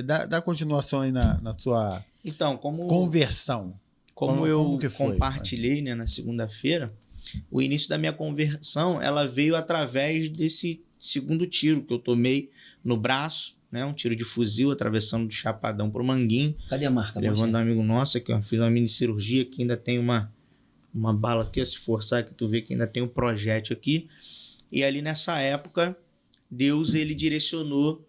Dá continuação aí na sua Então, conversão. Como eu que foi? compartilhei, né, na segunda-feira, o início da minha conversão, ela veio através desse segundo tiro que eu tomei no braço, né, um tiro de fuzil atravessando do Chapadão pro Manguinho. Cadê a marca? Levando um amigo nosso aqui, ó, fiz uma mini cirurgia que ainda tem uma bala aqui, ó, se forçar aqui tu vê que ainda tem um projétil aqui. E ali nessa época, Deus ele direcionou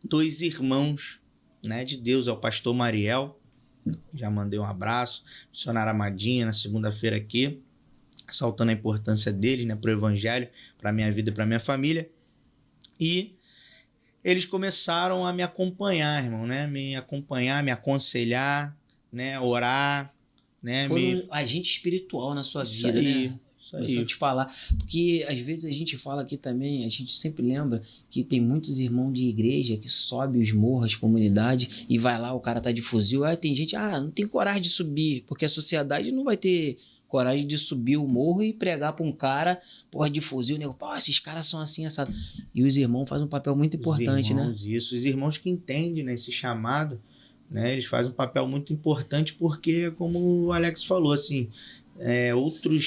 2 irmãos, né, de Deus, é o pastor Mariel, já mandei um abraço, missionário Amadinha na segunda-feira aqui, ressaltando a importância deles, né, pro evangelho, pra minha vida e pra minha família. E eles começaram a me acompanhar, irmão, né, me acompanhar, me aconselhar, né, orar, né. Foi um agente espiritual na sua Isso vida, aí, né? Isso aí. Deixa eu te falar, porque às vezes a gente fala aqui também, a gente sempre lembra que tem muitos irmãos de igreja que sobe os morros, as comunidades, e vai lá, o cara tá de fuzil, aí tem gente, não tem coragem de subir, porque a sociedade não vai ter coragem de subir o morro e pregar pra um cara, porra, de fuzil, né? Pô, esses caras são assim, assados. E os irmãos fazem um papel muito importante, né? Isso, os irmãos que entendem, né, esse chamado, né, eles fazem um papel muito importante porque, como o Alex falou, assim,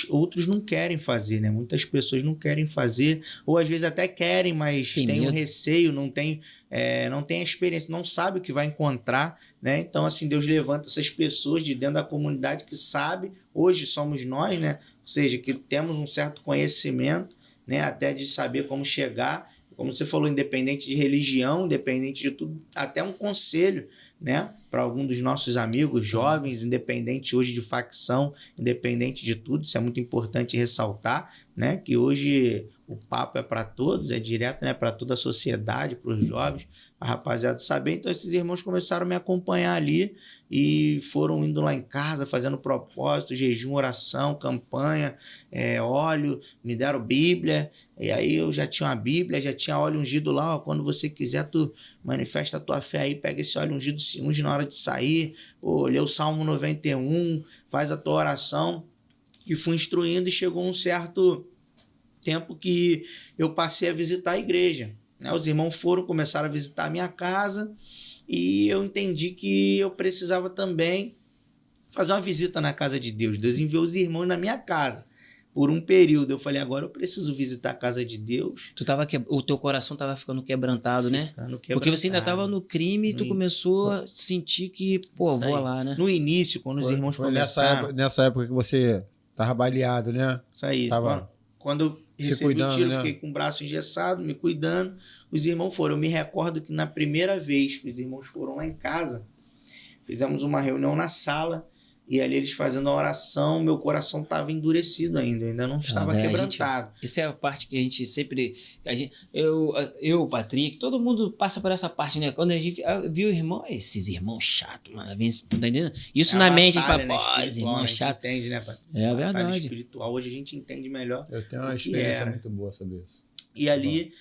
outros não querem fazer, né? Muitas pessoas não querem fazer, ou às vezes até querem, mas tem um receio, não tem a experiência, não sabe o que vai encontrar, né? Então, assim, Deus levanta essas pessoas de dentro da comunidade que sabe, hoje somos nós, né? Ou seja, que temos um certo conhecimento, né? Até de saber como chegar, como você falou, independente de religião, independente de tudo, até um conselho, né, para algum dos nossos amigos jovens, independente hoje de facção, independente de tudo, isso é muito importante ressaltar, né, que hoje o papo é para todos, é direto, né, para toda a sociedade, para os jovens, a rapaziada saber. Então esses irmãos começaram a me acompanhar ali e foram indo lá em casa, fazendo propósito, jejum, oração, campanha, óleo, me deram Bíblia, e aí eu já tinha uma Bíblia, já tinha óleo ungido lá, ó, quando você quiser tu manifesta a tua fé aí, pega esse óleo ungido, se unge na hora de sair, lê o Salmo 91, faz a tua oração, e fui instruindo, e chegou um certo tempo que eu passei a visitar a igreja, né? Os irmãos começaram a visitar a minha casa, e eu entendi que eu precisava também fazer uma visita na casa de Deus. Deus enviou os irmãos na minha casa por um período. Eu falei, agora eu preciso visitar a casa de Deus. O teu coração estava ficando quebrantado, né? Porque você ainda estava no crime e tu começou a sentir que, vou lá, né? No início, quando os irmãos começaram... Nessa época que você estava baleado, né? Isso aí. Quando eu recebi o tiro, né? Fiquei com o braço engessado, me cuidando. Os irmãos foram. Eu me recordo que na primeira vez que os irmãos foram lá em casa, fizemos uma reunião na sala, e ali eles fazendo a oração, meu coração estava endurecido ainda não estava quebrantado. Isso é a parte que a gente sempre... o Patrick, todo mundo passa por essa parte, né? Quando a gente viu o irmão, esses irmãos chatos, mano, tá entendendo? Isso na mente, a gente fala, pô, esse irmão chato. Entende, né, Patrick? É verdade. Espiritual, hoje a gente entende melhor. Eu tenho uma experiência muito boa sobre isso. E ali...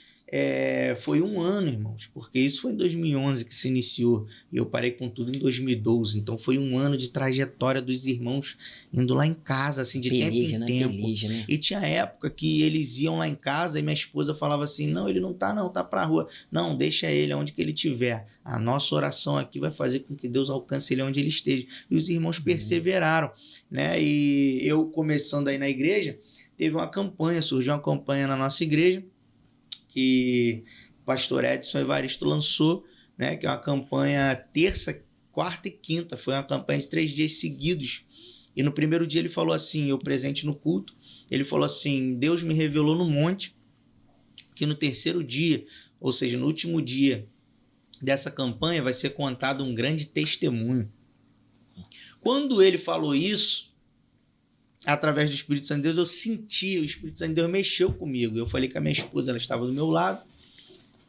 foi um ano, irmãos, porque isso foi em 2011 que se iniciou e eu parei com tudo em 2012, então foi um ano de trajetória dos irmãos indo lá em casa, assim, de tempo em tempo. Né? E tinha época que eles iam lá em casa e minha esposa falava assim, não, ele não, tá pra rua, não, deixa ele onde que ele estiver, a nossa oração aqui vai fazer com que Deus alcance ele onde ele esteja. E os irmãos perseveraram, né? E eu começando aí na igreja, surgiu uma campanha na nossa igreja, que o pastor Edson Evaristo lançou, né, que é uma campanha terça, quarta e quinta, foi uma campanha de 3 dias seguidos, e no primeiro dia ele falou assim, eu presente no culto, ele falou assim, Deus me revelou no monte, que no terceiro dia, ou seja, no último dia dessa campanha, vai ser contado um grande testemunho. Quando ele falou isso, através do Espírito Santo de Deus, eu senti, o Espírito Santo de Deus mexeu comigo. Eu falei com a minha esposa, ela estava do meu lado.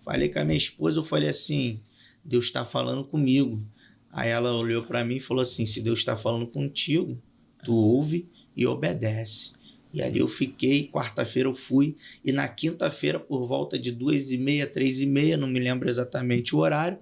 Falei com a minha esposa, eu falei assim, Deus está falando comigo. Aí ela olhou para mim e falou assim, se Deus está falando contigo, tu ouve e obedece. E ali eu fiquei, quarta-feira eu fui, e na quinta-feira, por volta de 2h30, 3h30, não me lembro exatamente o horário,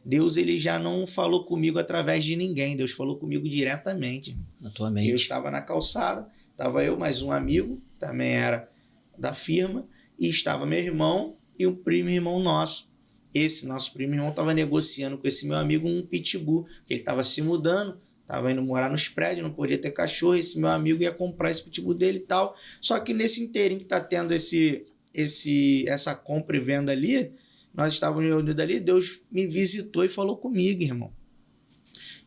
Deus ele já não falou comigo através de ninguém, Deus falou comigo diretamente. Na tua mente. Eu estava na calçada, estava eu mais um amigo, também era da firma, e estava meu irmão e um primo irmão nosso. esse nosso primo irmão estava negociando com esse meu amigo um pitbull, que ele estava se mudando, estava indo morar nos prédios, não podia ter cachorro, esse meu amigo ia comprar esse pitbull dele e tal. Só que nesse inteirinho que tá tendo essa compra e venda ali, nós estávamos reunidos ali, Deus me visitou e falou comigo, irmão.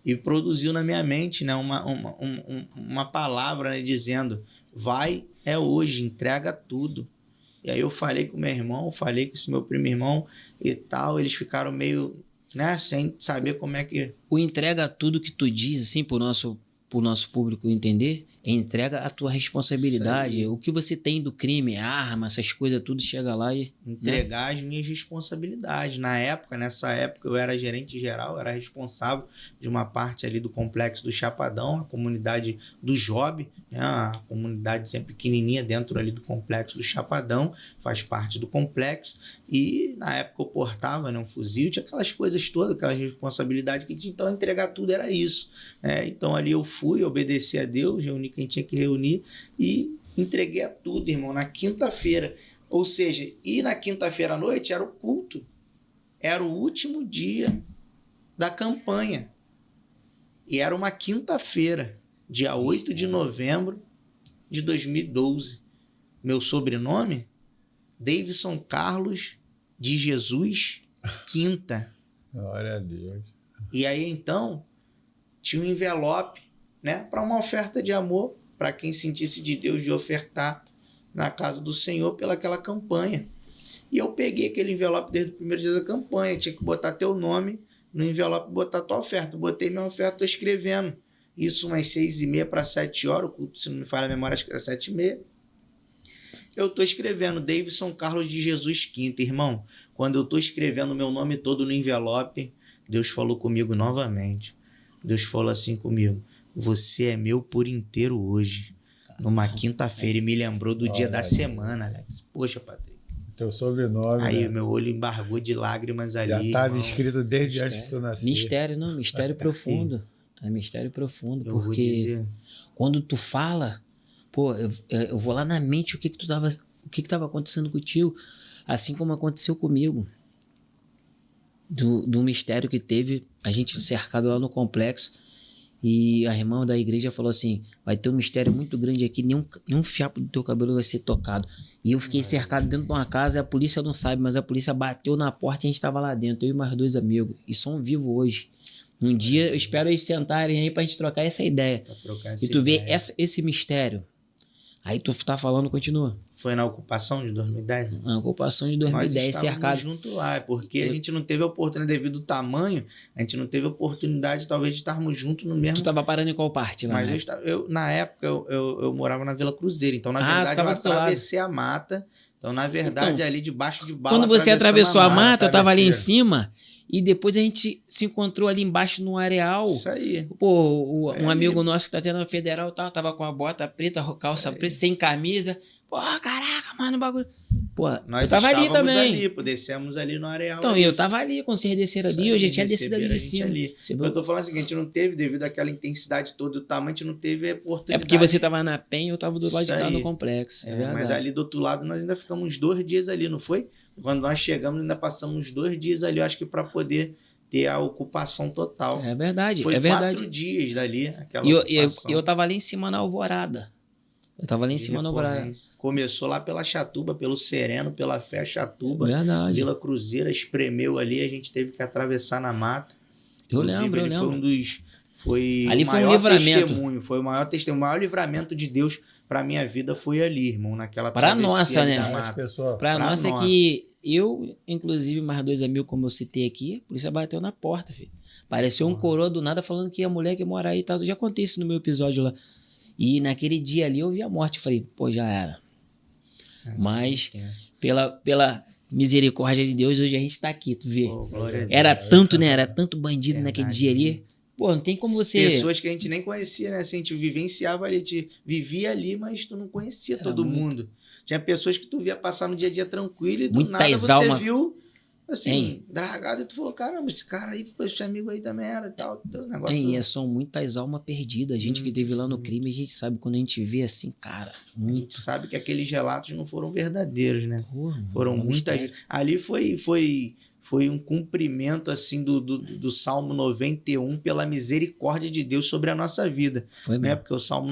E produziu na minha mente, né, uma palavra, né, dizendo, vai, é hoje, entrega tudo. E aí eu falei com meu irmão, falei com esse meu primo irmão e tal, eles ficaram meio, né, sem saber como é que... O entrega tudo que tu diz, assim, pro nosso público entender, entrega a tua responsabilidade. O que você tem do crime, arma, essas coisas, tudo chega lá e... Entregar, né, as minhas responsabilidades. Nessa época, eu era gerente geral, eu era responsável de uma parte ali do complexo do Chapadão, a comunidade do Job, né, a comunidade sempre pequenininha dentro ali do complexo do Chapadão, faz parte do complexo. E na época eu portava, né, um fuzil, tinha aquelas coisas todas, aquelas responsabilidades que tinha. Então, entregar tudo era isso. Então, ali eu fui, obedeci a Deus, reuni quem tinha que reunir e entreguei a tudo, irmão, na quinta-feira. Ou seja, e na quinta-feira à noite era o culto. Era o último dia da campanha. E era uma quinta-feira, dia 8 de novembro de 2012. Meu sobrenome? Davidson Carlos de Jesus Quinta. Glória a Deus. E aí, então, tinha um envelope, né, para uma oferta de amor, para quem sentisse de Deus de ofertar na casa do Senhor pelaquela campanha. E eu peguei aquele envelope desde o primeiro dia da campanha, tinha que botar teu nome no envelope e botar tua oferta. Botei minha oferta, estou escrevendo. Isso umas 6h30 para 7 horas, o culto, se não me falha a memória, acho que era 7h30. Eu estou escrevendo Davidson Carlos de Jesus Quinta. Irmão, quando eu estou escrevendo meu nome todo no envelope, Deus falou comigo novamente. Deus falou assim comigo, você é meu por inteiro hoje, numa quinta-feira, e me lembrou do dia da semana, Alex. Poxa, Patrick. Teu sobrenome, aí, né? Meu olho embargou de lágrimas ali. Já estava irmão. escrito desde antes de tu nascer. Mistério profundo. É mistério profundo, Eu porque quando tu fala, pô, eu vou lá na mente o que tava acontecendo contigo, assim como aconteceu comigo. Do mistério que teve, a gente cercado lá no complexo, e a irmã da igreja falou assim, vai ter um mistério muito grande aqui, nenhum fiapo do teu cabelo vai ser tocado. E eu fiquei cercado dentro de uma casa, e a polícia não sabe, mas a polícia bateu na porta e a gente estava lá dentro, eu e mais 2 amigos, e são vivos hoje. Um dia eu espero eles sentarem aí pra gente trocar essa ideia. E tu vê esse mistério. Aí tu tá falando, continua. Foi na ocupação de 2010? Na ocupação de 2010, nós cercado. Junto lá, porque a gente não teve a oportunidade, devido ao tamanho, a gente não teve a oportunidade, talvez, de estarmos juntos no mesmo... Tu tava parando em qual parte lá? Mas na época, eu morava na Vila Cruzeiro, então, na verdade, eu atravessei a mata. Então, na verdade, ali debaixo de bala... Quando você atravessou a mata, eu tava ali em cima... E depois a gente se encontrou ali embaixo no areal. Isso aí. Pô, um amigo nosso que tá tendo na federal tava com a bota preta, calça preta, sem camisa. Pô, caraca, mano, o bagulho. Pô, eu tava ali também. Descemos ali no areal. Então, eu tava ali, quando vocês desceram ali, eu já tinha descido ali de cima. Eu tô falando assim, que a gente não teve, devido àquela intensidade toda, o tamanho, a gente não teve a oportunidade. É porque você tava na PEN e eu tava do lado de cá no complexo. Mas ali do outro lado, nós ainda ficamos uns 2 dias ali, não foi? Quando nós chegamos, ainda passamos 2 dias ali, eu acho que para poder ter a ocupação total. É verdade, foi é verdade. 4 dias dali, aquela ocupação. Eu tava ali em cima na Alvorada. Começou lá pela Chatuba, pelo Sereno, pela Fé Chatuba. Verdade. Vila Cruzeira, espremeu ali, a gente teve que atravessar na mata. Eu lembro. Foi um dos... Ali foi um livramento. Foi o maior testemunho, o maior livramento de Deus para minha vida foi ali, irmão, naquela travessia. Pra nossa, né? Pra nossa é que eu, inclusive, mais 2 amigos, como eu citei aqui, a polícia bateu na porta, filho. Pareceu um coroa do nada falando que a mulher que mora aí, tá, eu já contei isso no meu episódio lá. E naquele dia ali eu vi a morte, eu falei, pô, já era. Mas pela misericórdia de Deus, hoje a gente tá aqui, tu vê. Era tanto, né? Era tanto bandido naquele dia ali. Pô, não tem como você... Pessoas que a gente nem conhecia, né? Assim, a gente vivenciava ali, a gente vivia ali, mas tu não conhecia todo mundo. Tinha pessoas que tu via passar no dia a dia tranquilo e do nada você viu, assim, dragado, e tu falou, caramba, esse cara aí, pô, esse amigo aí também era e tal. Negócio... são muitas almas perdidas. A gente que teve lá no crime, a gente sabe, quando a gente vê assim, cara, muito... A gente sabe que aqueles relatos não foram verdadeiros, né? Foram muitas... Ali foi foi um cumprimento assim do Salmo 91 pela misericórdia de Deus sobre a nossa vida. Foi Né? mesmo. Porque o Salmo